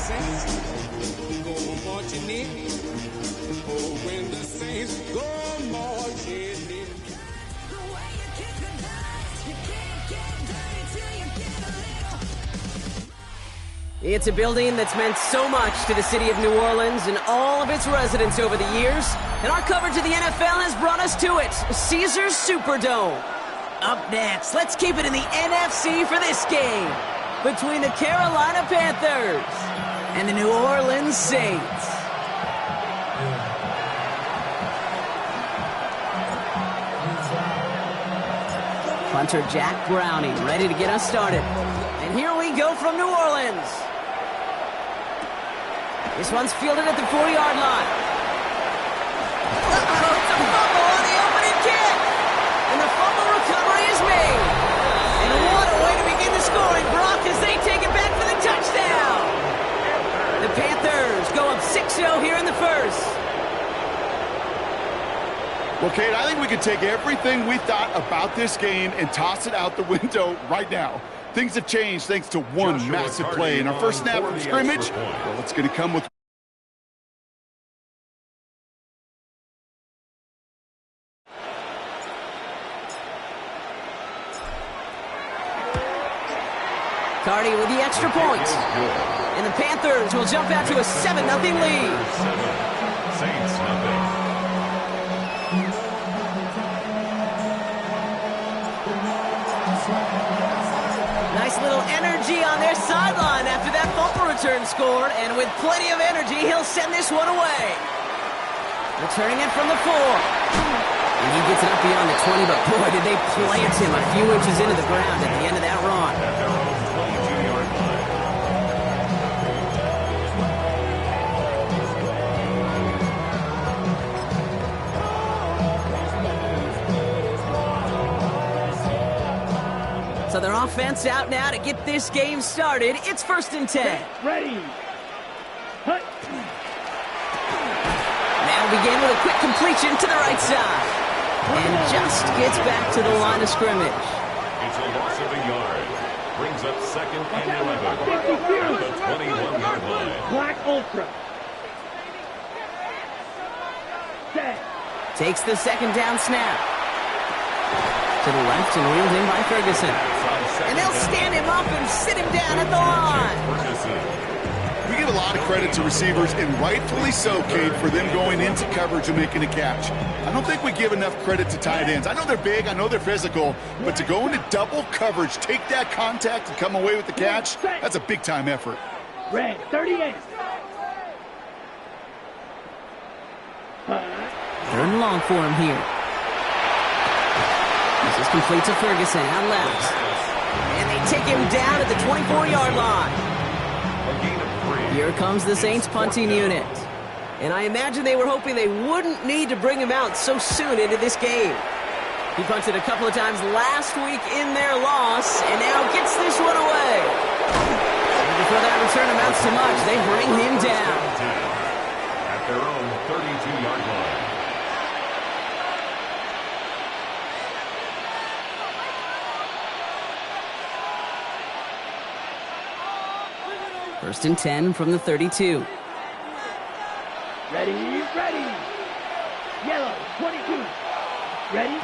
saints go marching in. Oh, when the saints go marching in. The way you kick the dust, you can't get dirty till you get a little. It's a building that's meant so much to the city of New Orleans and all of its residents over the years. And our coverage of the NFL has brought us to it, Caesars Superdome. Up next, let's keep it in the NFC for this game between the Carolina Panthers and the New Orleans Saints. Punter Jack Browning ready to get us started. And here we go from New Orleans. This one's fielded at the 40-yard line. Uh-oh, it's a fumble on the opening kick. And the fumble recovery is made. And what a way to begin the scoring, Brock, as they take it back for the touchdown. The Panthers go up 6-0 here in the first. Well, Kate, I think we could take everything we thought about this game and toss it out the window right now. Things have changed thanks to one massive play. In our first snap from scrimmage, well, it's going to come with... Cardi with the extra point. And the Panthers will jump out to a 7-0 lead. Saints nothing. Nice little energy on their sideline after that fumble return scored. And with plenty of energy, he'll send this one away. Returning it from the 4. And he gets it up beyond the 20, but boy, did they plant him a few inches into the ground at the end of that run. So their offense out now to get this game started. It's 1st and 10. Ready. Hut. Now begin with a quick completion to the right side. And just gets back to the line of scrimmage. It's a loss of a yard. Brings up 2nd and 11 at the 21-yard line. Black Ultra. Set. Takes the 2nd down snap. To the left and reeled in by Ferguson. And they'll stand him up and sit him down at the line. We give a lot of credit to receivers, and rightfully so, Kate, for them going into coverage and making a catch. I don't think we give enough credit to tight ends. I know they're big, I know they're physical, but to go into double coverage, take that contact, and come away with the catch, that's a big-time effort. Red, 38. 3rd and long for him here. This is complete to Ferguson, out left. And they take him down at the 24-yard line. Here comes the Saints punting unit. And I imagine they were hoping they wouldn't need to bring him out so soon into this game. He punted a couple of times last week in their loss, and now gets this one away. And before that return amounts to much, they bring him down. At their own 32-yard line. 1st and 10 from the 32. Ready, ready. Yellow, 22. Ready?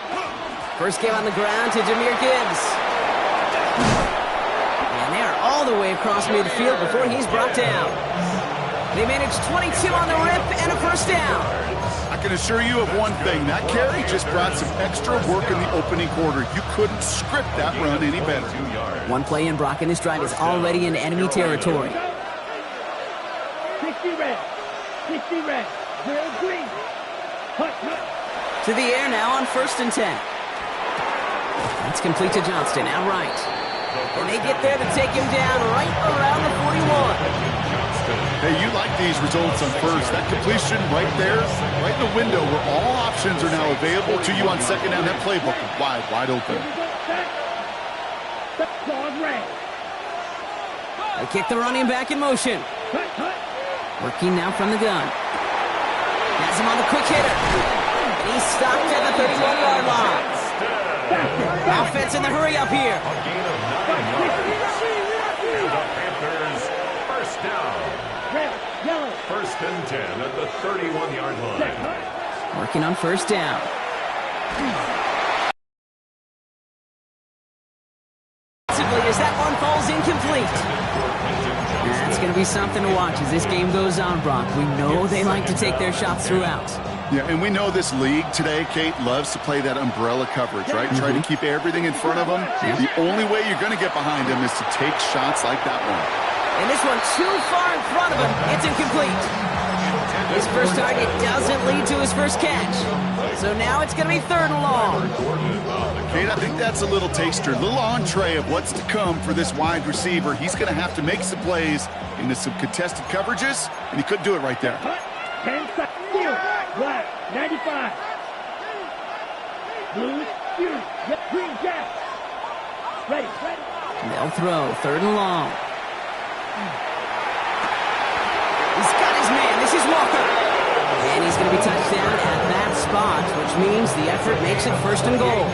First game on the ground to Jahmyr Gibbs. And they're all the way across midfield before he's brought down. They managed 22 on the rip and a 1st down. I can assure you of one thing. That carry just brought some extra work in the opening quarter. You couldn't script that run any better. One play in, Brock, and this drive is already in enemy territory. 60 red. 60 red. 0 green. Hut, hut. To the air now on 1st and 10. That's complete to Johnston, out right. And they get there to take him down right around the 41. Hey, you like these results on first. That completion right there, right in the window where all options are now available to you on 2nd down. That playbook is wide open. They kick the running back in motion. Working now from the gun. Has him on the quick hitter. And he's stopped at the 31-yard line. Offense in the hurry up here. A gain of 9 yards. And the Panthers first down. First and 10 at the 31-yard line. Working on first down. As that one falls incomplete. That's going to be something to watch as this game goes on, Brock. We know they like to take their shots throughout. Yeah, and we know this league today, Kate, loves to play that umbrella coverage, right? Try to keep everything in front of them. The only way you're going to get behind them is to take shots like that one. And this one too far in front of him. It's incomplete. His first target doesn't lead to his first catch. So now it's going to be third and long. Kate, I think that's a little taster, a little entree of what's to come for this wide receiver. He's going to have to make some plays into some contested coverages, and he couldn't do it right there. 10 seconds. Black, 95. Blue, Fury, green, Jack. Ready. They'll throw third and long. He's got his man. This is Walker. And he's going to be touched down at that spot, which means the effort makes it first and goal.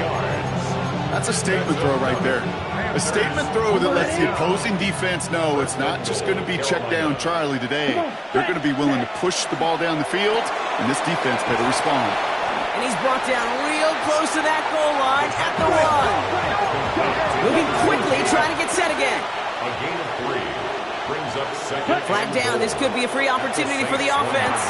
That's a statement throw right there. A statement throw that lets the opposing defense know it's not just going to be check down Charlie today. They're going to be willing to push the ball down the field, and this defense better respond. And he's brought down real close to that goal line at the one. Moving quickly, trying to get set again. A gain of 3 brings up second. Flag down. This could be a free opportunity for the offense.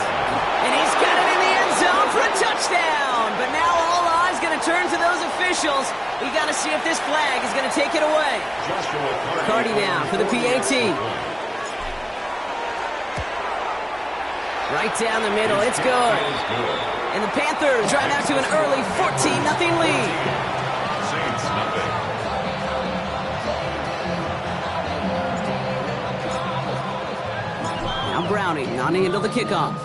And he's got it in the end zone for a touchdown. But now all eyes going to turn to those officials. We got to see if this flag is going to take it away. Cardi now for the PAT. Right down the middle. It's good. And the Panthers drive out to an early 14-0 lead. Saints nothing. Now Browning nodding into the kickoff.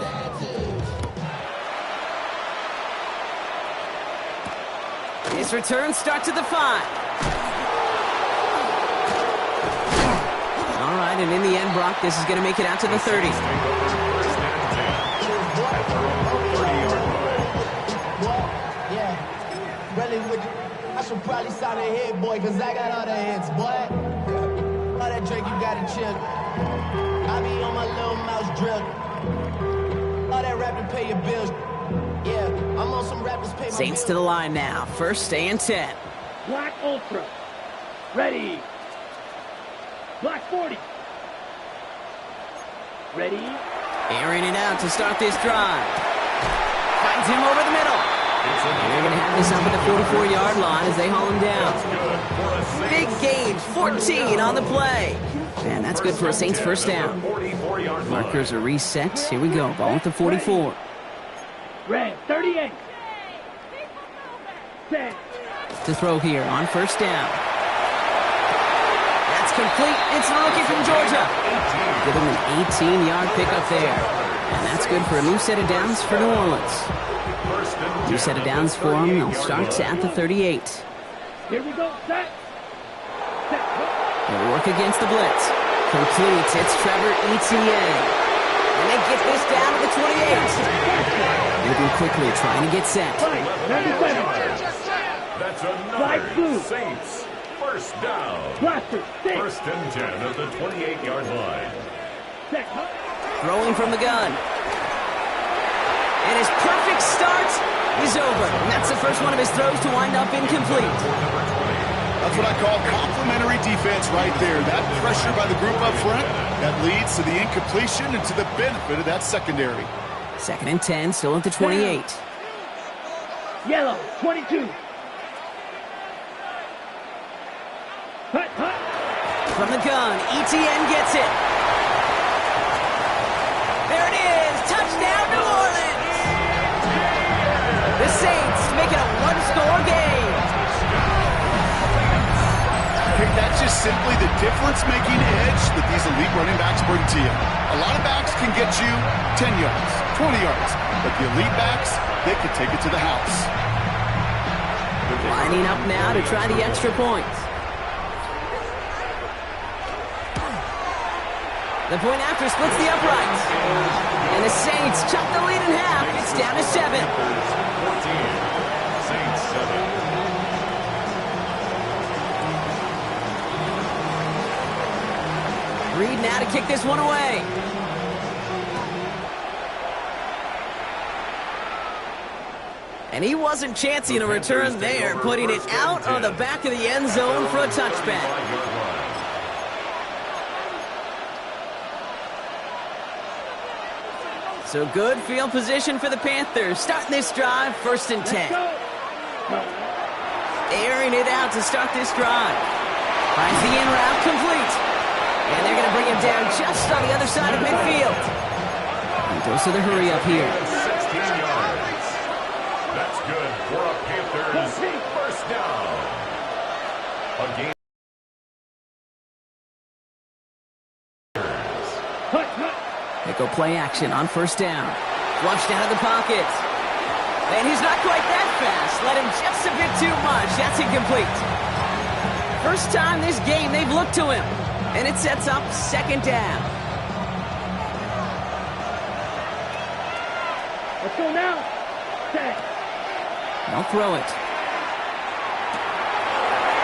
This return starts at the 5. All right, and in the end, Brock, this is going to make it out to the 30. Yeah, really, I should probably sign a hit, boy, because I got all the hits, boy. All that drink, you got to chill. I be on my little mouse drill. All that rap to pay your bills. Yeah, I'm on some rappers pay my Saints to the line now. First and 10. Black Ultra. Ready. Black 40. Ready. Airing it out to start this drive. Finds him over the middle. And they're going to have this up at the 44-yard line as they haul him down. Big gain, 14 on the play. Man, that's good for a Saints first down. Markers are reset. Here we go. Ball at the 44. Red, 38. Set. To throw here on first down. That's complete. It's the rookie from Georgia. Give him an 18-yard pickup there. And that's good for a new set of downs for New Orleans. New set of downs for them. They'll start at the 38. Here we go. Set. They'll work against the blitz. Complete. It's Trevor Etienne. And they get this down to the 28. Moving quickly, trying to get set. That's another Saints first down. First and 10 at the 28-yard line. Throwing from the gun. And his perfect start is over. And that's the first one of his throws to wind up incomplete. That's what I call complimentary defense right there. That pressure by the group up front, that leads to the incompletion and to the benefit of that secondary. Second and 10, still at the 28. Yellow, 22. Hut. From the gun, Etienne gets it. There it is, touchdown New Orleans. The Saints make it a one-score game. That's just simply the difference-making edge that these elite running backs bring to you. A lot of backs can get you 10 yards, 20 yards, but the elite backs, they can take it to the house. Lining up now to try the extra point. The point after splits the uprights. And the Saints chop the lead in half. It's down to 7. 14. Saints 7. Reed now to kick this one away. And he wasn't chancing a return there, putting it out of the back of the end zone for a touchback. So good field position for the Panthers. Starting this drive, 1st and 10. Airing it out to start this drive. Finds the in route complete. And they're going to bring him down just on the other side of midfield. He goes to the hurry up here. 16 yards. That's good for a Panthers first down. A game. They go play action on 1st down. Flushed out of the pocket. And he's not quite that fast. Let him just a bit too much. That's incomplete. First time this game they've looked to him. And it sets up 2nd down. Let's go now. Set. They'll throw it.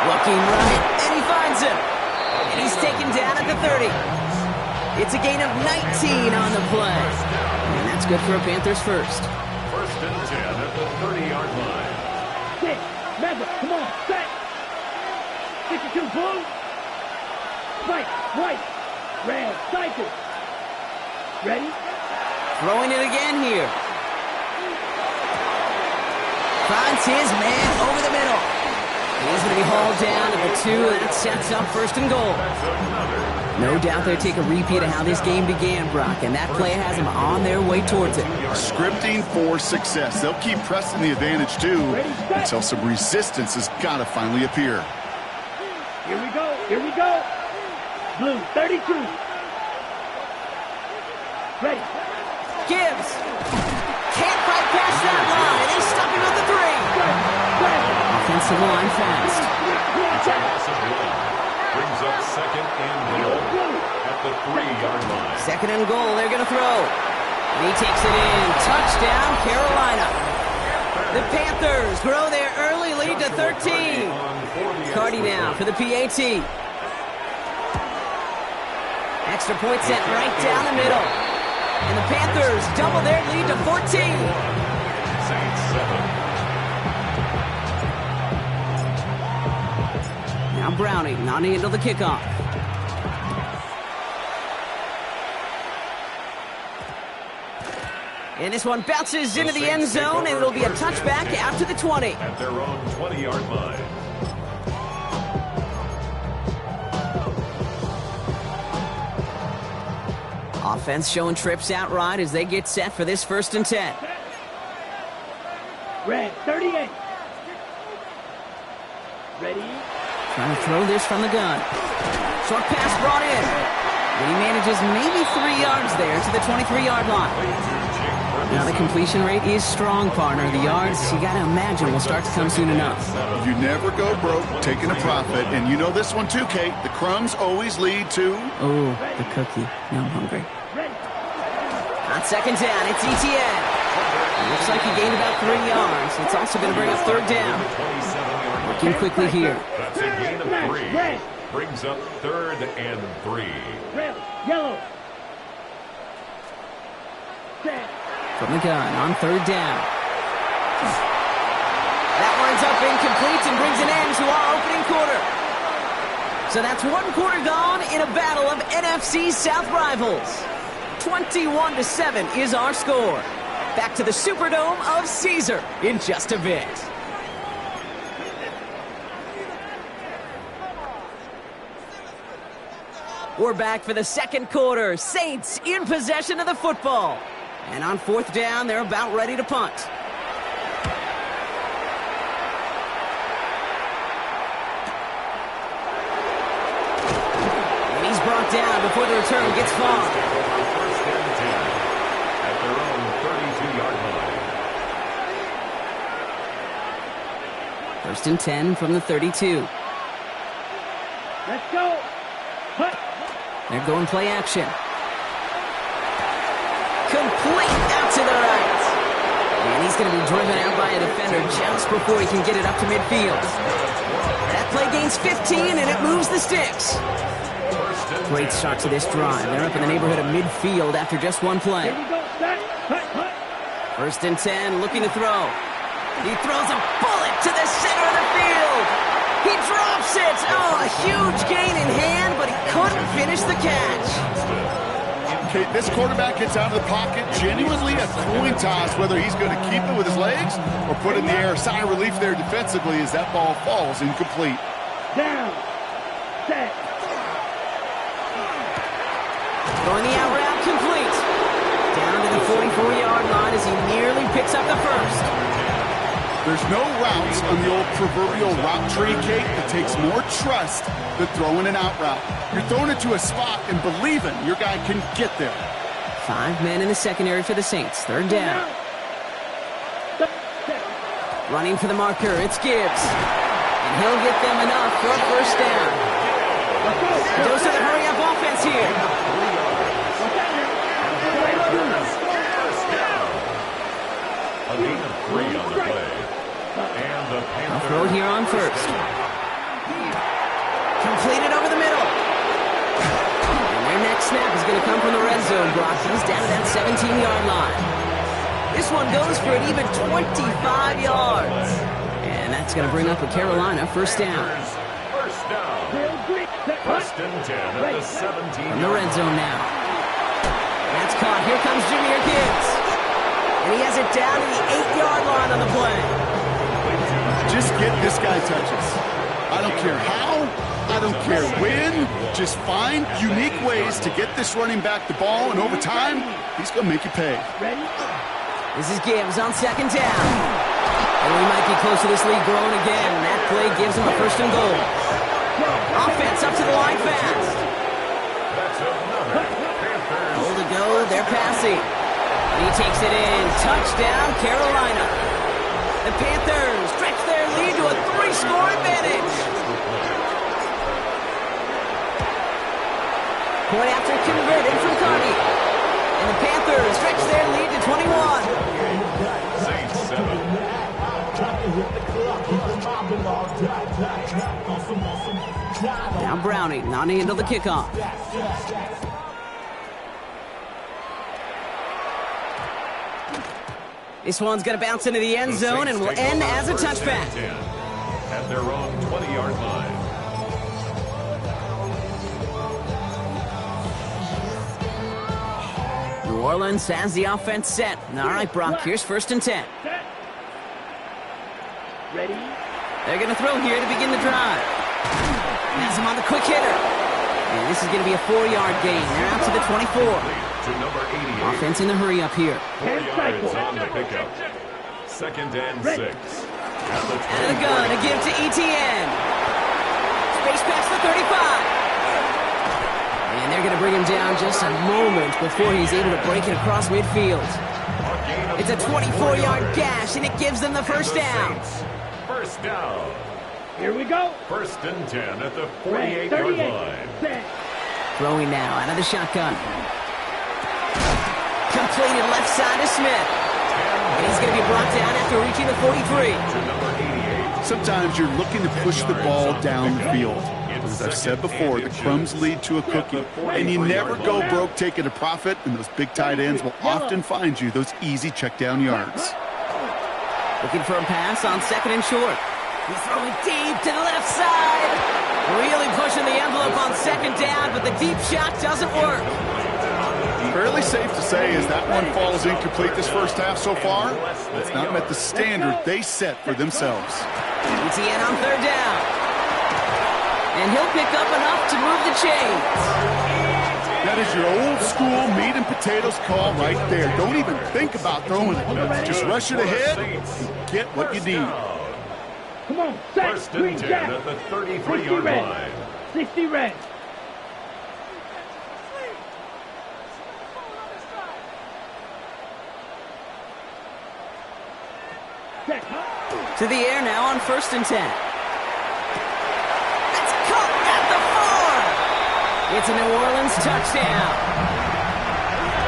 Looking right, and he finds him. And he's taken down at the 30. It's a gain of 19 on the play. And that's good for a Panthers first. 1st and 10 at the 30-yard line. Sit. Remember, come on, set. 62 blue. Right, white, red, cycle. Ready? Throwing it again here. Finds his man over the middle. He's going to be hauled down at the 2. That sets up 1st and goal. No doubt they'll take a repeat of how this game began, Brock, and that play has them on their way towards it. Scripting for success. They'll keep pressing the advantage, too, until some resistance has got to finally appear. Here we go, here we go. Blue, 32. Ready. Gibbs. Can't fight past that line. They stop him at the 3. Offensive line fast. It's a loss of 1. Brings up 2nd and goal at the 3-yard line. 2nd and goal, they're going to throw. And he takes it in. Touchdown, Carolina. The Panthers grow their early lead to 13. Cardi now for the PAT. Extra point sent right down the middle. And the Panthers double their lead to 14. Saints 7. Now Browning not into the kickoff. And this one bounces into the end zone, and it'll be a touchback after the 20. At their own 20-yard line. Offense showing trips out right as they get set for this 1st and 10. Red, 38. Ready. Trying to throw this from the gun. Short pass brought in. And he manages maybe 3 yards there to the 23-yard line. Now the completion rate is strong, partner. The yards, you got to imagine, will start to come soon enough. You never go broke taking a profit. And you know this one too, Kate. The crumbs always lead to... Oh, the cookie. Now I'm hungry. On 2nd down, it's ETN. It looks like he gained about 3 yards. It's also going to bring up 3rd down. Working quickly here. That's a gain of 3. Brings up 3rd and 3. Red, yellow. Set. From the gun on 3rd down. That winds up incomplete and brings an end to our opening quarter. So that's 1 quarter gone in a battle of NFC South rivals. 21-7 is our score. Back to the Superdome of Caesar in just a bit. We're back for the 2nd quarter. Saints in possession of the football. And on 4th down, they're about ready to punt. And he's brought down before the return gets far. 1st and 10 at their own 32-yard line. 1st and 10 from the 32. Let's go. Hut. They're going play action. Complete out to the right. And he's going to be driven out by a defender just before he can get it up to midfield. That play gains 15, and it moves the sticks. Great start to this drive. They're up in the neighborhood of midfield after just 1 play. 1st and 10, looking to throw. He throws a bullet to the center of the field. He drops it. Oh, a huge gain in hand, but he couldn't finish the catch. Okay, this quarterback gets out of the pocket, genuinely a coin toss whether he's going to keep it with his legs or put it in the air. Sigh of relief there defensively as that ball falls incomplete. Down. Set. Throwing the out route complete. Down to the 44-yard line as he nearly picks up the first. There's no routes on the old proverbial route tree, Kate, that takes more trust than throwing an out route. You're throwing it to a spot and believing your guy can get there. 5 men in the secondary for the Saints. Third down. Running for the marker, it's Gibbs. And he'll get them enough for a first down. Goes to the hurry-up offense here. A gain of 3 on the play. And the Panthers. I'll throw it here on first. Completed over the middle. And their next snap is going to come from the red zone, Brock. He's down to that 17-yard line. This one goes for an even 25 yards. And that's going to bring up a Carolina first down. First down. First and 10 at the 17. From the red zone now. That's caught. Here comes Jahmyr Gibbs. And he has it down to the 8-yard line on the play. Just get this guy touches. I don't care how, I don't care when. Just find unique ways to get this running back the ball, and over time, he's going to make you pay. This is Gibbs on second down. And we might be close to this lead growing again. That play gives him a first and goal. Offense up to the line fast. That's another. Goal to go, they're passing. He takes it in. Touchdown, Carolina. The Panthers stretch their lead to a 3-score advantage. Point after converted from Carney. And the Panthers stretch their lead to 21. Saints 7. Now Browning on to handle the kickoff. This one's going to bounce into the end zone and will end as a touchback. At their own 20-yard line. New Orleans has the offense set. All right, Brock, here's first and 10. Ready? They're going to throw here to begin the drive. Has him on the quick hitter. And this is going to be a 4-yard gain. They're out to the 24. To number 88. Offense in the hurry up here. 4 yards on the pickup. Second and 6. Out of the gun, a give to ETN. Space past the 35. And they're going to bring him down just a moment before he's able to break it across midfield. It's a 24-yard gash, and it gives them the first down. First down. Here we go. First and 10 at the 48-yard line. Set. Throwing now out of the shotgun. Completed left side to Smith. And he's going to be brought down after reaching the 43. To number 88. Sometimes you're looking to push the ball down the field. As I've said before, the crumbs lead to a cookie. And you never go broke taking a profit, and those big tight ends will often find you those easy check down yards. Looking for a pass on second and short. He's throwing deep to the left side. Really pushing the envelope on second down, but the deep shot doesn't work. Fairly safe to say as that one falls incomplete this first half so far, it's not met the standard they set for themselves. ETN on third down. And he'll pick up enough to move the chains. That is your old school meat and potatoes call right there. Don't even think about throwing it. Just rush it ahead and get what you need. Come on, set. First and 10 at the 33-yard line. 60 red. Set. To the air now on first and 10. That's caught at the 4. It's a New Orleans touchdown.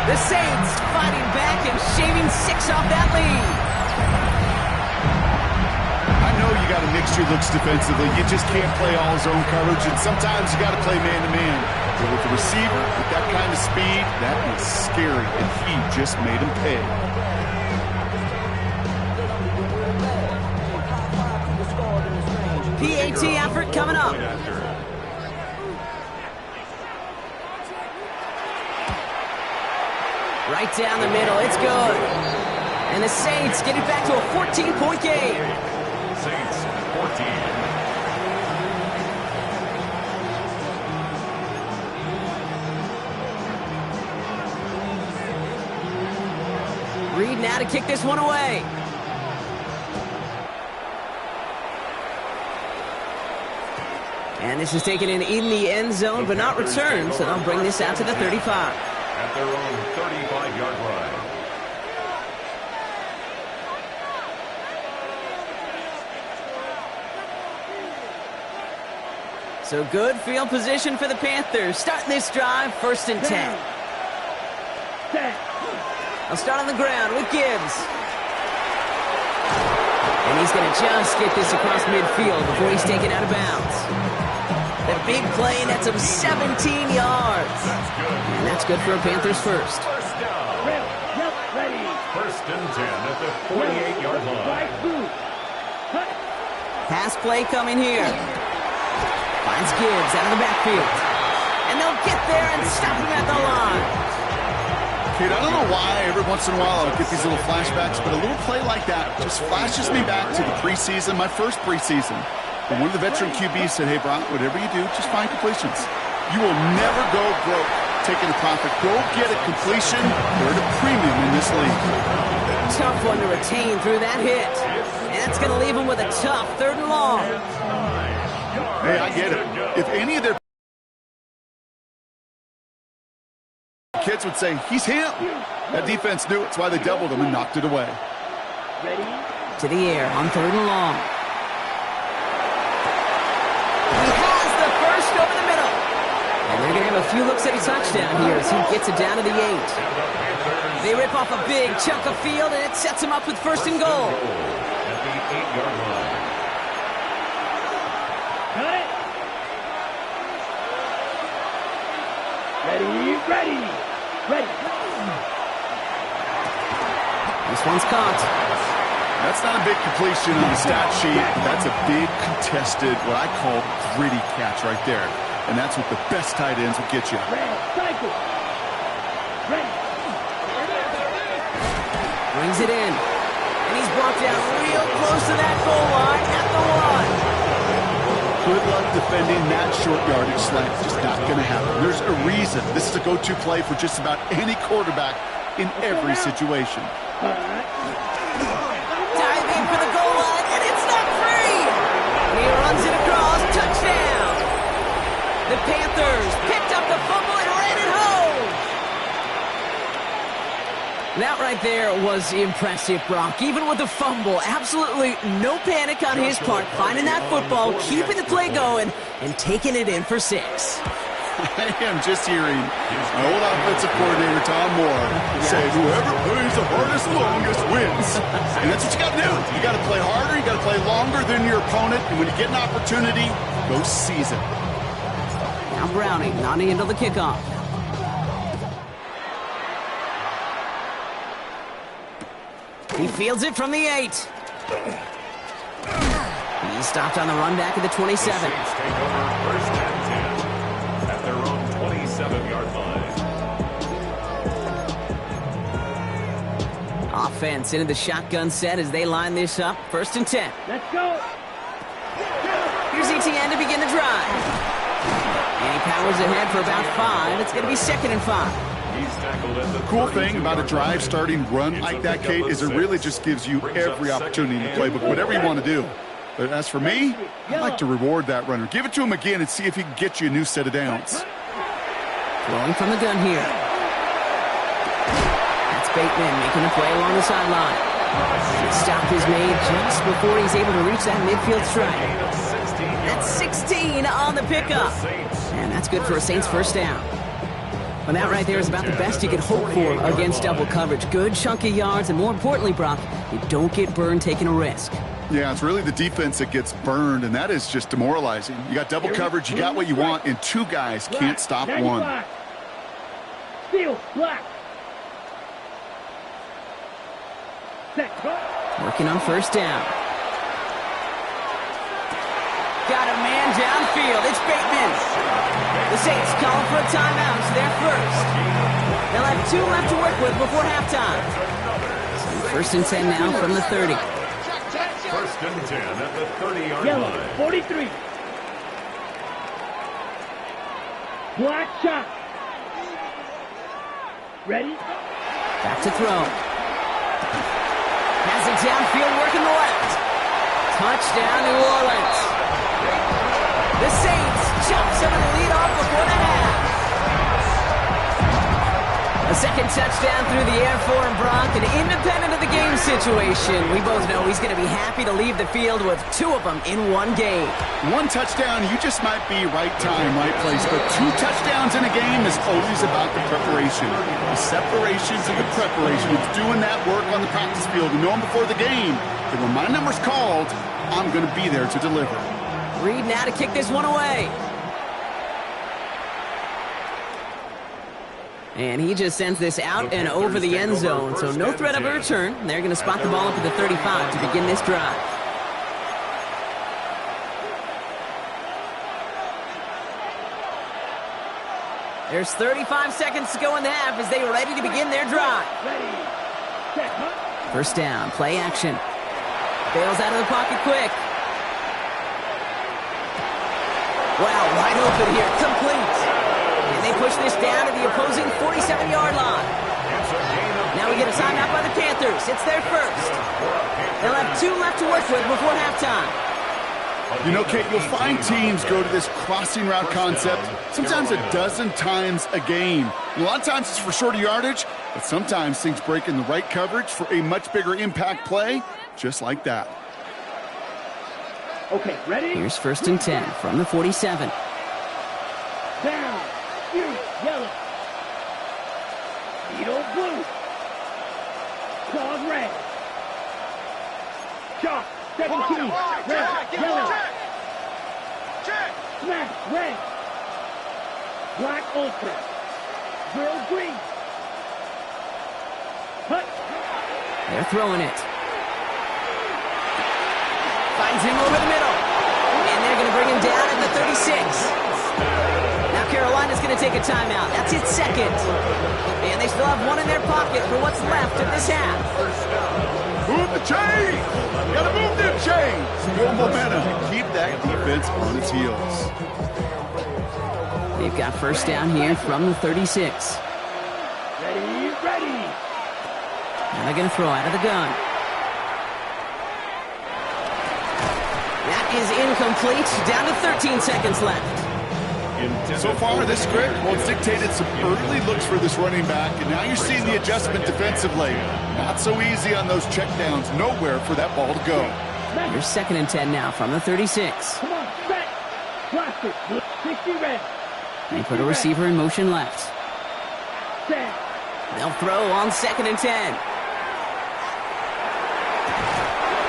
The Saints fighting back and shaving 6 off that lead. I know you got to mix your looks defensively. You just can't play all zone coverage, and sometimes you got to play man-to-man. But with the receiver, with that kind of speed, that is scary, and he just made him pay. PAT effort coming up. Right down the middle. It's good. And the Saints get it back to a 14-point game. Saints 14. Reed now to kick this one away. And this is taken in the end zone, but not returned, so they'll bring this out to the 35. At their own 35-yard line. So good field position for the Panthers. Starting this drive, 1st and 10. They'll start on the ground with Gibbs. And he's going to just get this across midfield before he's taken out of bounds. The big play nets him 17 yards. And that's good for a Panthers first. First down. Ready. 1st and 10 at the 48-yard line. Pass play coming here. Finds Gibbs out of the backfield. And they'll get there and stop him at the line. Kid, I don't know why every once in a while I'll get these little flashbacks, but a little play like that just flashes me back to the preseason, my first preseason. And one of the veteran QBs said, hey, Brock, whatever you do, just find completions. You will never go broke taking a profit. Go get a completion. They're at a premium in this league. Tough one to retain through that hit. And that's going to leave him with a tough 3rd and long. Hey, I get it. If any of their kids would say, he's him. That defense knew it. That's why they doubled him and knocked it away. To the air on 3rd and long. He has the first over the middle. And they're going to have a few looks at a touchdown here as he gets it down to the 8. They rip off a big chunk of field, and it sets him up with 1st and goal. At the 8-yard line. Got it. Ready. This one's caught. That's not a big completion on the stat sheet, but that's a big contested, what I call gritty catch right there. And that's what the best tight ends will get you. Cycle. Ready. Brings it in. And he's brought down real close to that goal line at the 1. Good luck defending that short yardage slant. Just not going to happen. There's a reason. This is a go-to play for just about any quarterback in every situation. Diving for the goal line, and it's not free. And he runs it across. Touchdown. The Panthers picked up the fumble and ran it home. That right there was impressive, Brock. Even with the fumble, absolutely no panic on his part. Finding that football, keeping the play going, and taking it in for 6. I am just hearing my old offensive coordinator, Tom Moore, say, whoever plays the hardest longest wins. And that's what you got to do. You got to play harder. You got to play longer than your opponent. And when you get an opportunity, go seize it. Now Browning nodding into the kickoff. He fields it from the 8. He stopped on the run back at the 27. The Saints take over 1st and 10 at their own 27-yard line. Offense into the shotgun set as they line this up. 1st and 10. Let's go. Here's ETN to begin the drive. And he powers ahead for about 5. It's going to be 2nd and 5. The cool thing about a drive starting run like that, Kate, is it really just gives you every opportunity in the playbook, whatever you want to do. But as for me, I like to reward that runner. Give it to him again and see if he can get you a new set of downs. Throwing from the gun here. That's Bateman making a play along the sideline. The stop is made just before he's able to reach that midfield strike. That's 16 on the pickup. And that's good for a Saints 1st down. Well, that right there is about the best you could hope for against double coverage. Good chunky yards, and more importantly, Brock, you don't get burned taking a risk. Yeah, it's really the defense that gets burned, and that is just demoralizing. You got double coverage, you got what you want, and 2 guys can't stop one. Steel, black. Working on 1st down. got a man downfield. It's Bateman. The Saints calling for a timeout. It's their first. They'll have 2 left to work with before halftime. So 1st and 10 now from the 30. 1st and 10 at the 30-yard Yellow, line. 43. Black shot. Ready? Back to throw. Has it downfield, working the left. Touchdown, New Orleans. The Saints chop some of the lead off before the half. A second touchdown through the air for him, Brock, and independent of the game situation, we both know he's going to be happy to leave the field with 2 of them in one game. 1 touchdown, you just might be right time, right place, but 2 touchdowns in a game is always about the preparation. The separations and the preparation. It's doing that work on the practice field and knowing before the game that when my number's called, I'm going to be there to deliver. Reed now to kick this one away. And he just sends this out and over the end zone, so no threat of a return. They're going to spot the ball up at the 35 to begin this drive. There's 35 seconds to go in the half as they are ready to begin their drive. First down, play action. Bails out of the pocket quick. Wow, wide open here, complete. And they push this down to the opposing 47-yard line. Now we get a timeout by the Panthers. It's their first. They'll have 2 left to work with before halftime. You know, Kate, you'll find teams go to this crossing route concept sometimes a dozen times a game. And a lot of times it's for shorter yardage, but sometimes things break in the right coverage for a much bigger impact play, just like that. Okay, ready? Here's 1st and 10 from the 47. Down. You, yellow. Beetle blue. Claws red. Chalk, 17. Red, yellow. Smash, red. Black ultra. Grill green. Hut. They're throwing it. Finds him over the middle. And they're going to bring him down at the 36. Now Carolina's going to take a timeout. That's its second. And they still have 1 in their pocket for what's left of this half. Move the chains! Gotta move them chains! Build momentum. Keep that defense on its heels. They've got first down here from the 36. Ready, ready. Now they're going to throw out of the gun. That is incomplete. Down to 13 seconds left. So far, this script, well, it's dictated some early looks for this running back, and now you're seeing the adjustment defensively. Not so easy on those checkdowns. Nowhere for that ball to go. Here's 2nd and 10 now from the 36. Come on, set. Plastic, 60 red. They put a receiver in motion left. Set. They'll throw on 2nd and 10.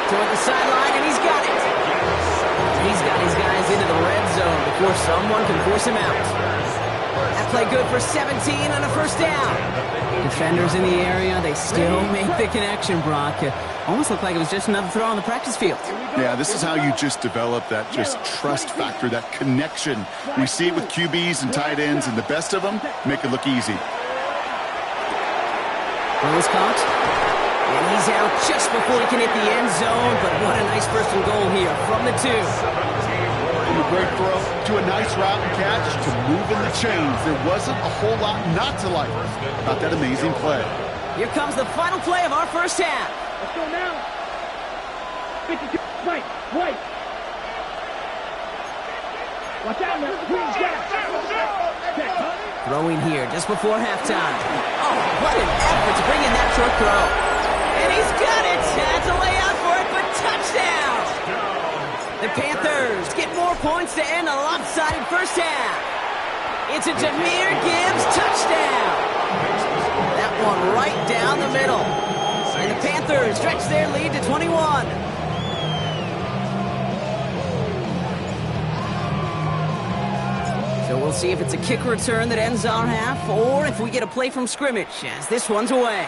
Toward the sideline, and he's got it. He's got his guys into the red zone before someone can force him out. That play good for 17 and a first down. Defenders in the area, they still make the connection, Brock. Almost looked like it was just another throw on the practice field. Yeah, this is how you just develop that just trust factor, that connection. We see it with QBs and tight ends, and the best of them make it look easy. Ball is caught. And he's out just before he can hit the end zone, but what a nice first and goal here from the 2. From a great throw to a nice route and catch to moving the chains. There wasn't a whole lot not to like about that amazing play. Here comes the final play of our first half. Let's go now. 52, right, white. Watch out now, green gas. Throwing here just before halftime. Oh, what an effort to bring in that short throw. And he's got it. That's a layout for it, but touchdown. The Panthers get more points to end a lopsided first half. It's a Jahmyr Gibbs touchdown. That one right down the middle. And the Panthers stretch their lead to 21. So we'll see if it's a kick return that ends our half, or if we get a play from scrimmage, as this one's away.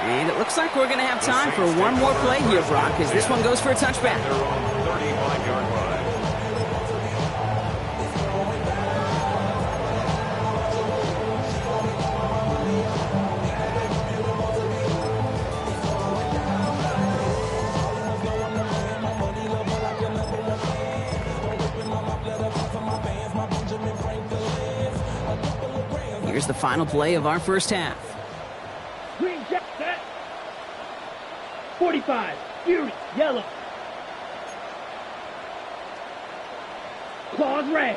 And it looks like we're going to have time for one more play here, Brock, as this one goes for a touchback. Here's the final play of our first half. Green check set. 45. Fury. Yellow. Claws red.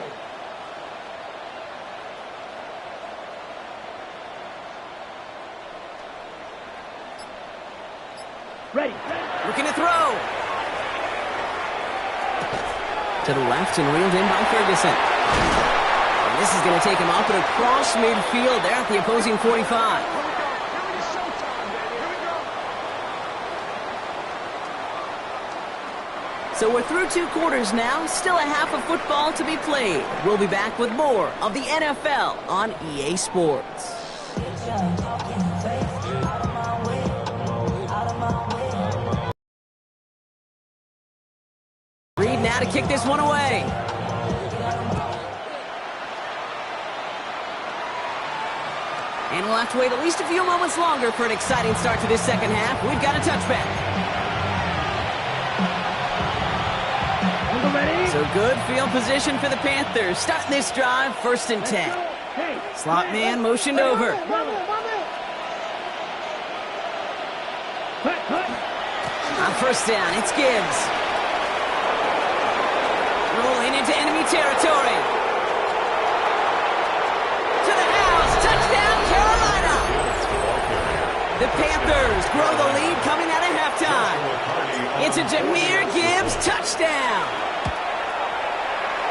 Ready. Looking to throw. To the left and reeled in by Ferguson. And this is going to take him up and across midfield there at the opposing 45. So we're through 2 quarters now. Still a half of football to be played. We'll be back with more of the NFL on EA Sports. Reed now to kick this one away. And we'll have to wait at least a few moments longer for an exciting start to this second half. We've got a touchback. So good field position for the Panthers. Starting this drive, 1st and 10. Slot man motioned over. On 1st down, it's Gibbs. Rolling into enemy territory. To the house, touchdown Carolina. The Panthers grow the lead coming out of halftime. It's a Jahmyr Gibbs touchdown.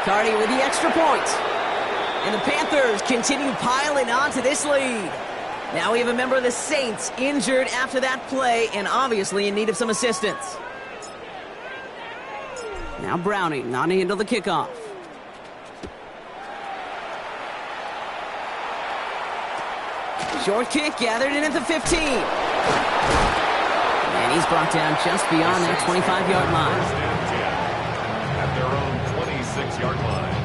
Cardi with the extra point. And the Panthers continue piling on to this lead. Now we have a member of the Saints injured after that play and obviously in need of some assistance. Now Browning on to handle the kickoff. Short kick gathered in at the 15. And he's brought down just beyond that 25-yard line. At their own 26-yard line.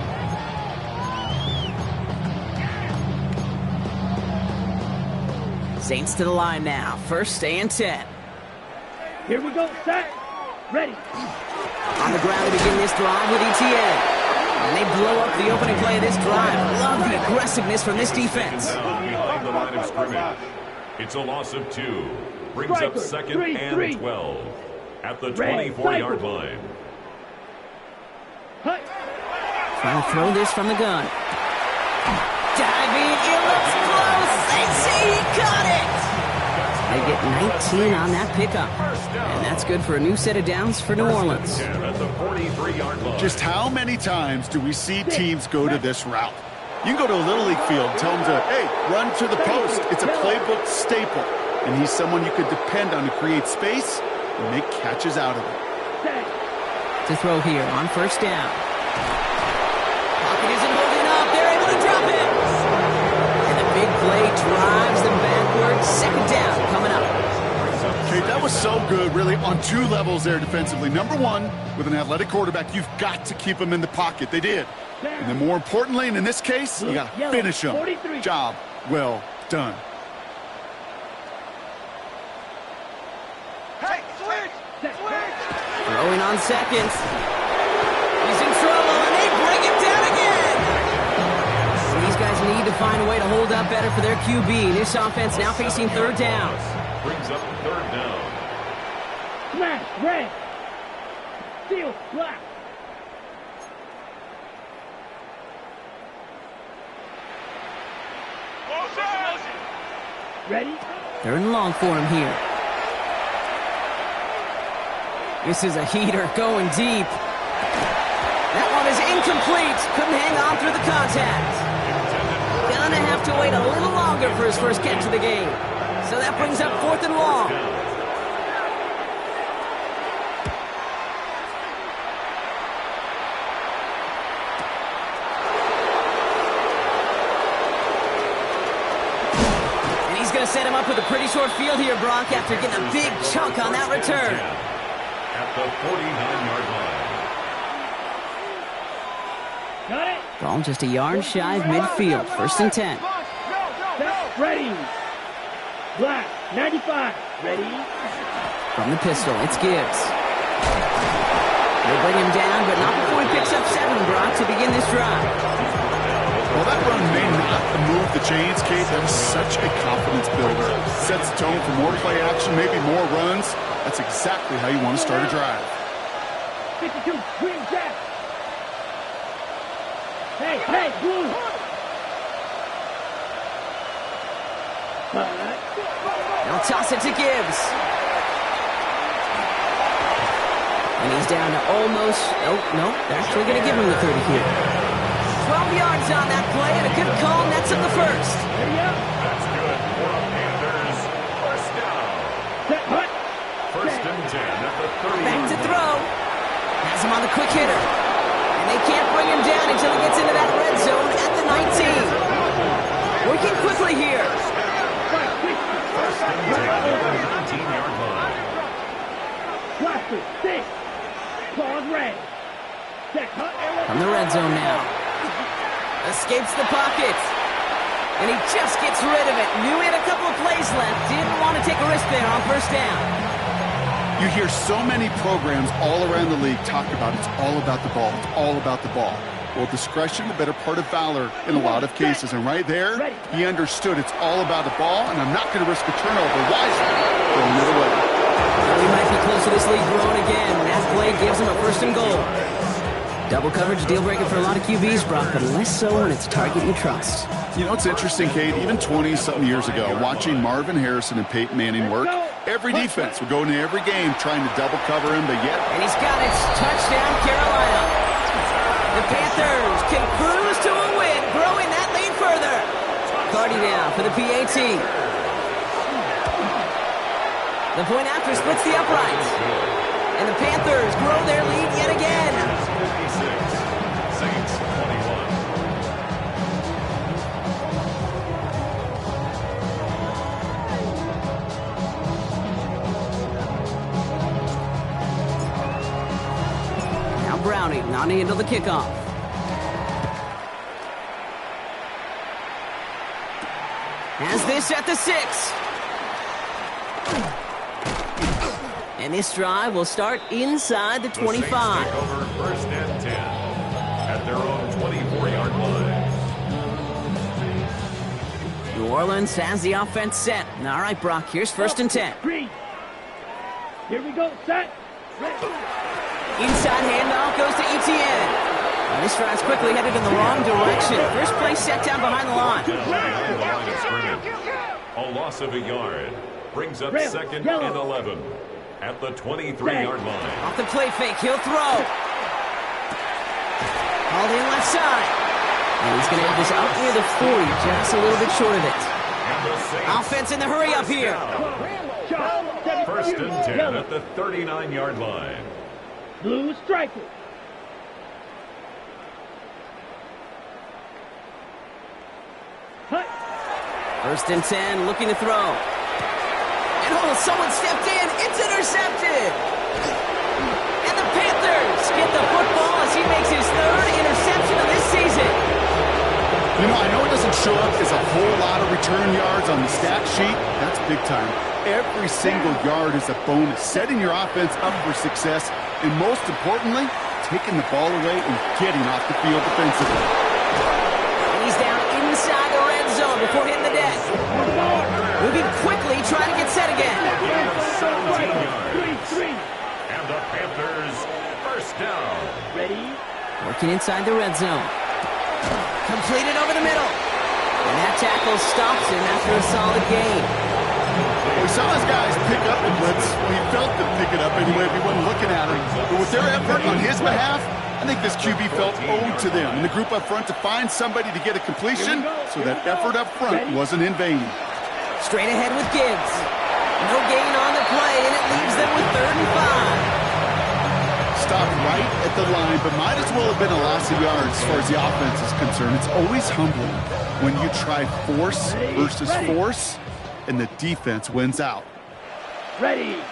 Saints to the line now. 1st and 10. Here we go. Set. Ready. On the ground to begin this drive with ETN. And they blow up the opening play of this drive. Love the aggressiveness from this defense. Behind the line of scrimmage. It's a loss of 2. Brings up 2nd and 12. At the 24-yard line. Trying to throw this from the gun. Diving, it looks close. They say he caught it. They get 19 on that pickup. And that's good for a new set of downs for New Orleans. At the 43-yard line. Just how many times do we see teams go to this route? You can go to a Little League field and tell them to, hey, run to the post. It's a playbook staple. And he's someone you could depend on to create space and make catches out of it. To throw here on 1st down. Pocket isn't holding up. They're able to drop it. And the big play drives them backwards. 2nd down coming up. Okay, that was so good, really, on 2 levels there defensively. Number 1, with an athletic quarterback, you've got to keep him in the pocket. They did. And then more importantly, and in this case, you got to finish him. Job well done. Throwing on 2nd. He's in trouble, and they bring him down again. So these guys need to find a way to hold up better for their QB. This offense now facing 3rd down. Brings up 3rd down. Smash, red. Steel, black. Ready? 3rd and long for him here. This is a heater going deep. That one is incomplete. Couldn't hang on through the contact. Gonna have to wait a little longer for his first catch of the game. So that brings up 4th and long. And he's going to set him up with a pretty short field here, Brock, after getting a big chunk on that return. At the 49-yard line. Got it. Ball just a yard shy of midfield. 1st and 10. Ready. Black, 95. Ready. From the pistol, it's Gibbs. They bring him down, but not before he picks up 7, Brock, to begin this drive. Well, that run may not move the chains, Kate. That is such a confidence builder. Sets the tone for more play action, maybe more runs. That's exactly how you want to start a drive. 52, green jack. Hey, blue. They'll toss it to Gibbs. And he's down to almost... Oh, no, they're actually going to give him the 30 here. 12 yards on that play, and a good call nets him the first. That's good for the Panthers. First down. First and 10 at the 30. Back to throw. Has him on the quick hitter. And they can't bring him down until he gets into that red zone at the 19. Working quickly here. First and 10 at the 19-yard line. Blaster, 6. Claws red. From the red zone now. Escapes the pocket. And he just gets rid of it. Knew he had a couple of plays left. Didn't want to take a risk there on first down. You hear so many programs all around the league talk about it's all about the ball. It's all about the ball. Well, discretion, the better part of valor in a lot of cases. And right there, he understood it's all about the ball, and I'm not going to risk a turnover. Wisely throwing it away. Well, he might be close to this league growing again. That play gives him a first and goal. Double coverage deal breaker for a lot of QBs, Brock, but less so when it's a target you trust. You know, it's interesting, Kate, even 20-something years ago, watching Marvin Harrison and Peyton Manning work, every defense would go into every game trying to double cover him, but yet... And he's got it. Touchdown, Carolina. The Panthers can cruise to a win, growing that lead further. Cardi now for the PAT. The point after splits the uprights. And the Panthers grow their lead yet again. 56, Saints 21. Now Browning not into the kickoff. Has this at the 6. And this drive will start inside the 25. The Saints take over first and 10 at their own 24-yard line. New Orleans has the offense set. All right, Brock, here's first and 10. Green. Here we go, set. Inside handoff goes to Etienne. And this drive's quickly headed in the wrong direction. First play set down behind the line. At the line of scrimmage. A loss of a yard brings up second and 11 at the 23-yard line. Off the play fake, he'll throw. Called in left side. And he's going to have this out near the 40, just a little bit short of it. Offense in the hurry up here. First and 10 at the 39-yard line. Blue striker. First and 10, looking to throw. And someone stepped in. It's intercepted. And the Panthers get the football as he makes his third interception of this season. You know, I know it doesn't show up as a whole lot of return yards on the stat sheet. That's big time. Every single yard is a bonus, setting your offense up for success, and most importantly, taking the ball away and getting off the field defensively. And he's down inside the red zone before hitting the deck. Moving quickly, trying to get set again. 17 yards. And the Panthers first down. Ready? Working inside the red zone. Completed over the middle. And that tackle stops him after a solid gain. We saw his guys pick up the blitz. We felt them pick it up anyway if we wasn't looking at him. But with their effort on his behalf, I think this QB felt owed to them. And the group up front to find somebody to get a completion, so that effort up front wasn't in vain. Straight ahead with Gibbs. No gain on the play, and it leaves them with 3rd and 5. Stopped right at the line, but might as well have been a loss of yards as far as the offense is concerned. It's always humbling when you try force versus force, and the defense wins out. Ready.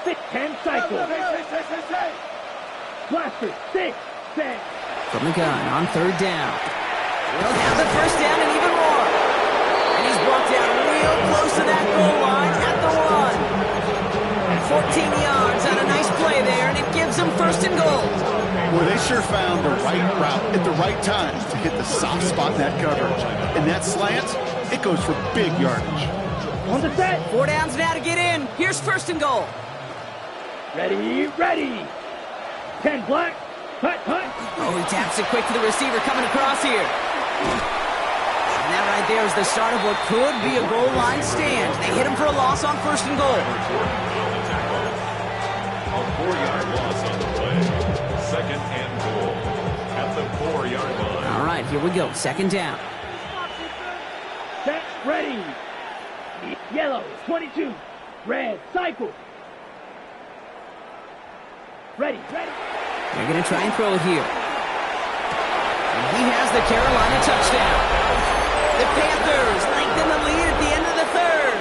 6-10 cycle. Blaster, 6, set. From the gun on 3rd down. We'll have the first down and even more. And he's brought down real close to that goal line at the 1. 14 yards on a nice play there, and it gives some first and goal. Well, they sure found the right route at the right time to hit the soft spot in that coverage. And that slant, it goes for big yardage. On the set. 4 downs now to get in. Here's first and goal. Ready, ready. 10 black. Hut, hut. Oh, he taps it quick to the receiver coming across here. And that right there is the start of what could be a goal line stand. They hit him for a loss on first and goal. A 4-yard loss on the play. Second and goal at the 4-yard line. All right, here we go. Second down. Set, ready. Yellow, 22. Red, cycle. Ready, ready. They're going to try and throw it here. And he has the Carolina touchdown. The Panthers lengthen the lead at the end of the third.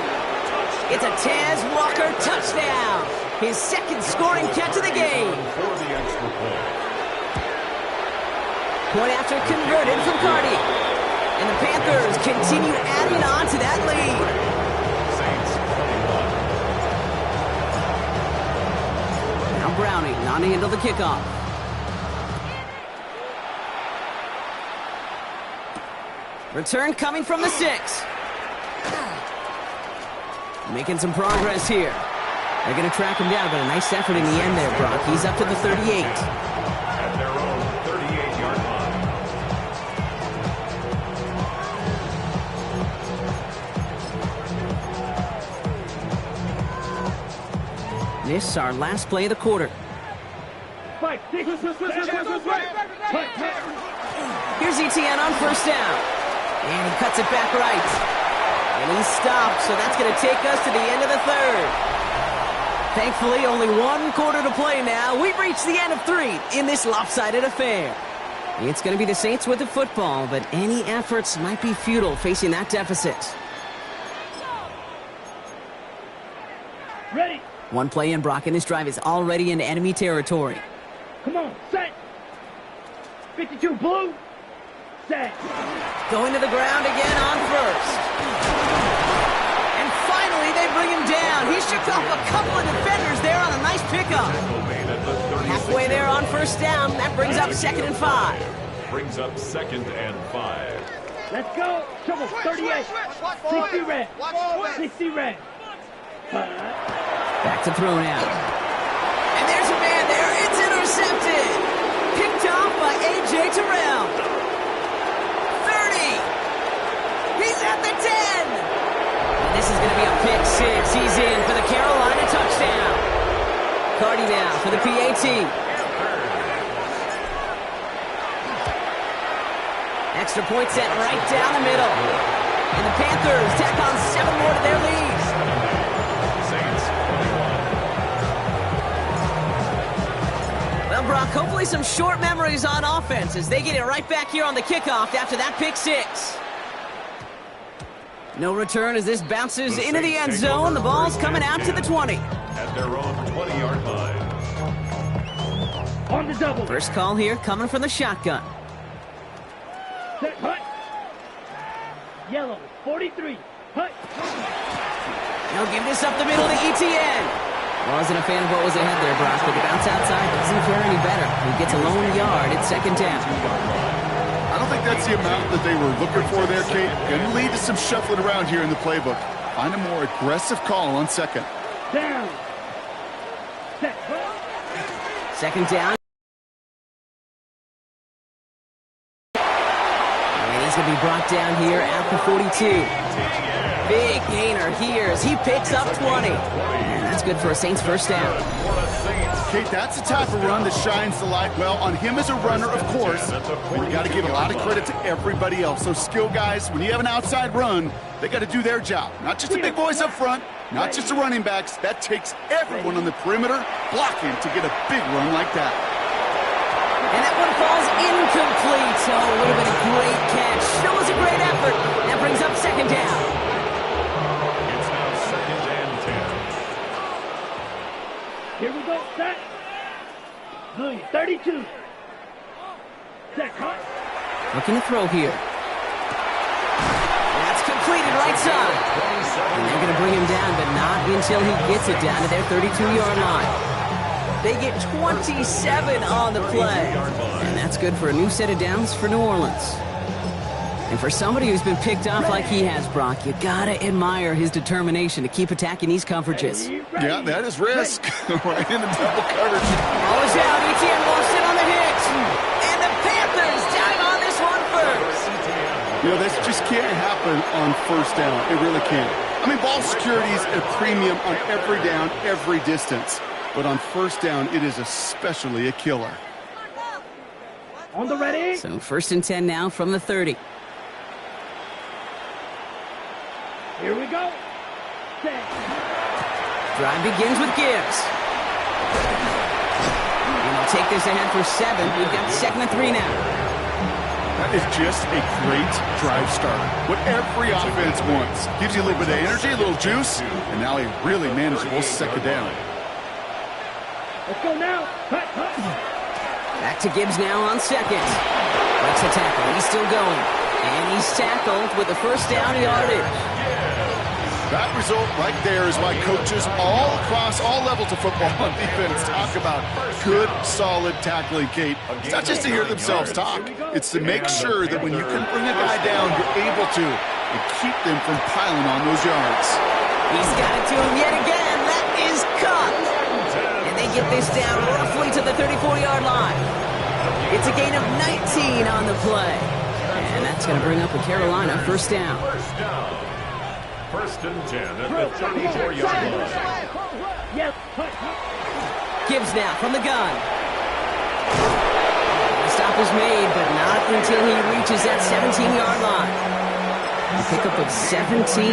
It's a Taz Walker touchdown. His second scoring catch of the game. For the extra point. Point after converted from Cardi. And the Panthers continue adding on to that lead. Saints 21. Now Browning on to handle the kickoff. Return coming from the 6. Making some progress here. They're going to track him down, but a nice effort in the end there, Brock. He's up to the 38. At their own 38-yard line. This is our last play of the quarter. 5, 6, Here's Etienne on first down. And he cuts it back right. And he stopped, so that's going to take us to the end of the third. Thankfully, only 1 quarter to play now. We've reached the end of 3 in this lopsided affair. It's going to be the Saints with the football, but any efforts might be futile facing that deficit. ready. 1 play in, Brock, and this drive is already into enemy territory. Come on, set. 52 blue. Set. Going to the ground again on first. And finally, they bring him down. He shook off a couple of defenders there on a nice pickup. Halfway there on first down. That brings up 2nd and 5. Brings up 2nd and 5. Let's go. Trouble 38. 60 red. 60 red. Back to throw now. And there's a man there. It's intercepted. Picked off by A.J. Terrell. 30. He's at the 10. And this is going to be a pick 6. He's in for the Carolina touchdown. Cardi now for the PAT. Extra point set right down the middle. And the Panthers tack on 7 more to their lead. Saints 21. Well, Brock, hopefully some short memories on offense as they get it right back here on the kickoff after that pick 6. No return as this bounces into the end zone. The ball's coming out to the 20. At their own 20-yard line. On the double. First call here coming from the shotgun. Set, hut. Yellow, 43. Hut. Now give this up the middle to ETN. Wasn't a fan of what was ahead there, Brock, but the bounce outside doesn't fare any better. He gets a lone yard at 2nd down. I don't think that's the amount that they were looking for there, Kate. Going to lead to some shuffling around here in the playbook. Find a more aggressive call on 2nd. Down. Set, hut. 2nd down. And he's going to be brought down here at the 42. Big gainer here as he picks up 20. And that's good for a Saints first down. Kate, that's the type of run that shines the light well on him as a runner, of course. But you got to give a lot of credit to everybody else. Those skill guys, when you have an outside run, they got to do their job. Not just the big boys up front, not just the running backs. That takes everyone on the perimeter blocking to get a big run like that. And that one falls incomplete. Oh, it would have been a great catch. That was a great effort. That brings up 2nd down. It's now 2nd and 10. Here we go, set. Blue, 32. Set, hut. Looking to throw here. That's completed right side. And they're going to bring him down, but not until he gets it down to their 32-yard line. They get 27 on the play. And that's good for a new set of downs for New Orleans. And for somebody who's been picked off like he has, Brock, you gotta admire his determination to keep attacking these coverages. Yeah, that is risk. Right into double coverage. Ball is out. Etienne won't sit on the hit. And the Panthers dive on this one first. You know, this just can't happen on first down. It really can't. I mean, ball security is a premium on every down, every distance. But on first down, it is especially a killer. On the ready. So 1st and 10 now from the 30. Here we go. Set. Drive begins with Gibbs. And they'll take this ahead for 7. We've got 2nd and 3 now. That is just a great drive starter. What every offense wants. Gives you a little bit of energy, a little juice, and now a really manageable 2nd down. Let's go now. Hut, hut. Back to Gibbs now on 2nd. Breaks the tackle. He's still going. And he's tackled with a 1st down yardage. That result right there is why coaches all across all levels of football on defense talk about good, solid tackling, Kate. It's not just to hear themselves talk. It's to make sure that when you can bring a guy down, you're able to and keep them from piling on those yards. He's got it to him yet again. That is caught. And they get this down roughly to the 34-yard line. It's a gain of 19 on the play. And that's going to bring up a Carolina 1st down. 1st and 10 at the 34-yard line. Yes. Gibbs now from the gun. The stop is made, but not until he reaches that 17-yard line. A pickup of 17.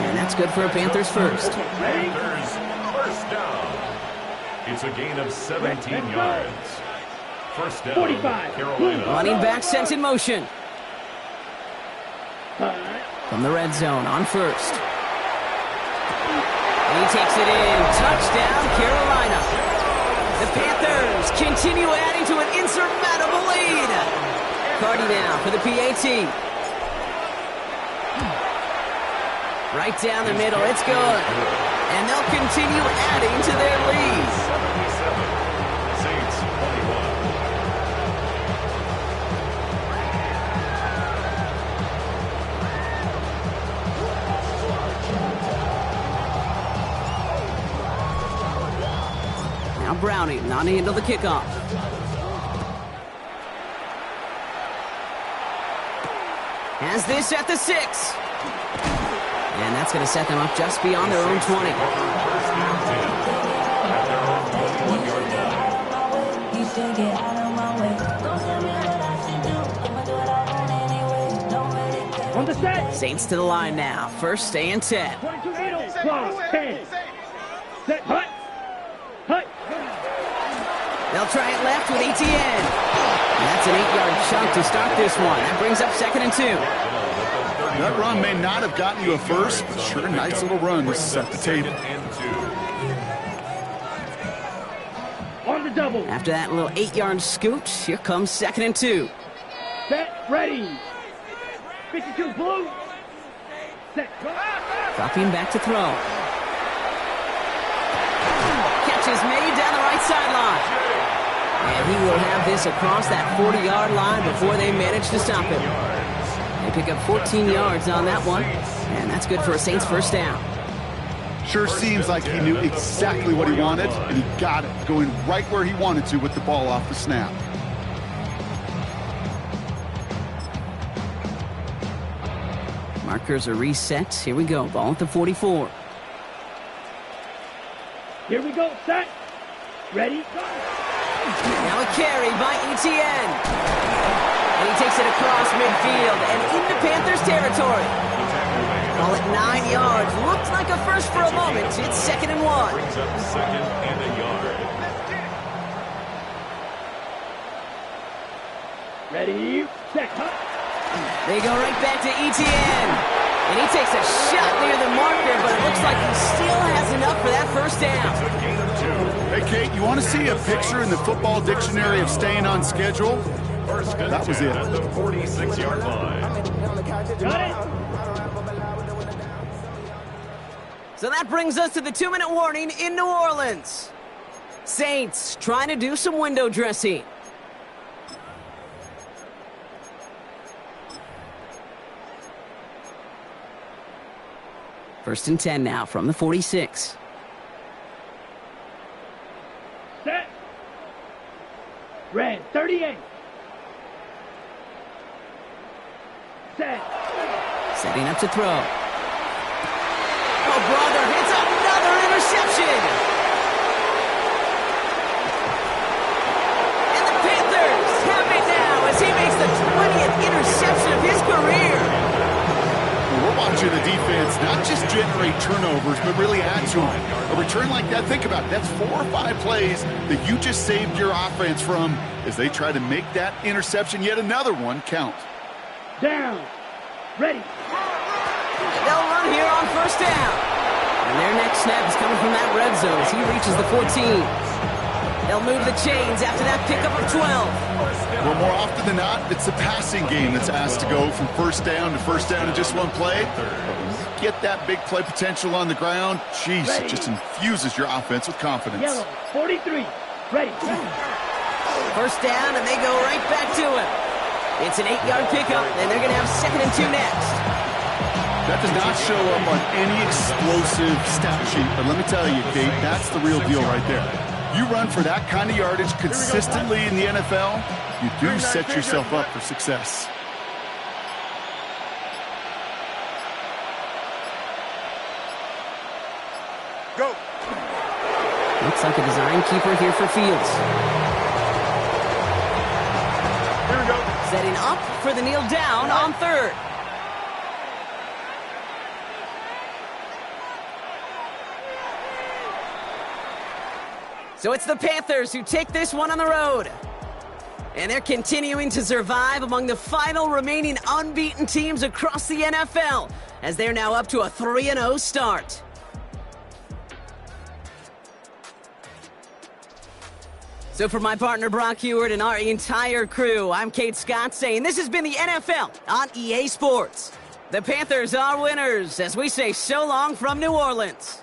And that's good for a Panthers 1st. Panthers 1st down. It's a gain of 17 yards. 1st down, 45. Carolina. Running back sent in motion. From the red zone on 1st. And he takes it in. Touchdown, Carolina. The Panthers continue adding to an insurmountable lead. Cardi now for the PAT. Right down the middle. It's good. And they'll continue adding to their lead. 77. Saints 21. Browning not to handle the kickoff. Has this at the 6. And that's going to set them up just beyond their own 20. On the set. Saints to the line now. 1st and 10. 22 middle. Cross. 10. Set. Hut. Hut. They'll try it left with Etienne. And that's an 8-yard chunk to start this one. That brings up 2nd and 2. That run may not have gotten you a first, but sure, nice little run to set the table. On the double. After that little 8-yard scoot, here comes 2nd and 2. Set. Ready. 52 blue. Set. Dropping back to throw. Catch is made down the right sideline. And he will have this across that 40-yard line before they manage to stop him. They pick up 14 yards on that one, and that's good for a Saints 1st down. Sure seems like he knew exactly what he wanted, and he got it, going right where he wanted to with the ball off the snap. Markers are reset. Here we go. Ball at the 44. Here we go. Set. Ready. Go. Now a carry by Etienne. And he takes it across midfield and into Panthers territory. Ball at 9 yards. Looked like a first for a moment. It's 2nd and 1. Brings up 2nd and a yard. Ready. Set. Hut. They go right back to Etienne. And he takes a shot near the marker, but it looks like he still has enough for that 1st down. Hey, Kate, you want to see a picture in the football dictionary of staying on schedule? That was it. At the 46-yard line. Got it. So that brings us to the 2-minute warning in New Orleans. Saints trying to do some window dressing. First and 10 now from the 46. Set. Red 38. Set. Setting up to throw. Oh, brother, it's another interception. And the Panthers have it now as he makes the 20th interception of his career. We're watching the defense not just generate turnovers, but really add to them. A return like that, think about it. That's 4 or 5 plays that you just saved your offense from as they try to make that interception, yet another one, count. Down. Ready. They'll run here on first down. And their next snap is coming from that red zone as he reaches the 14. They'll move the chains after that pickup of 12. Well, more often than not, it's the passing game that's asked to go from first down in just one play. But when you get that big play potential on the ground, geez, it just infuses your offense with confidence. Yellow 43. Ready. First down, and they go right back to him. It's an 8-yard pickup, and they're going to have 2nd and 2 next. That does not show up on any explosive stat sheet, but let me tell you, Kate, that's the real deal right there. You run for that kind of yardage consistently in the NFL, you do set yourself up for success. Go. Looks like a design keeper here for Fields. Here we go. Setting up for the kneel down on 3rd. So it's the Panthers who take this one on the road. And they're continuing to survive among the final remaining unbeaten teams across the NFL as they're now up to a 3-0 start. So for my partner Brock Heward and our entire crew, I'm Kate Scott saying this has been the NFL on EA Sports. The Panthers are winners as we say so long from New Orleans.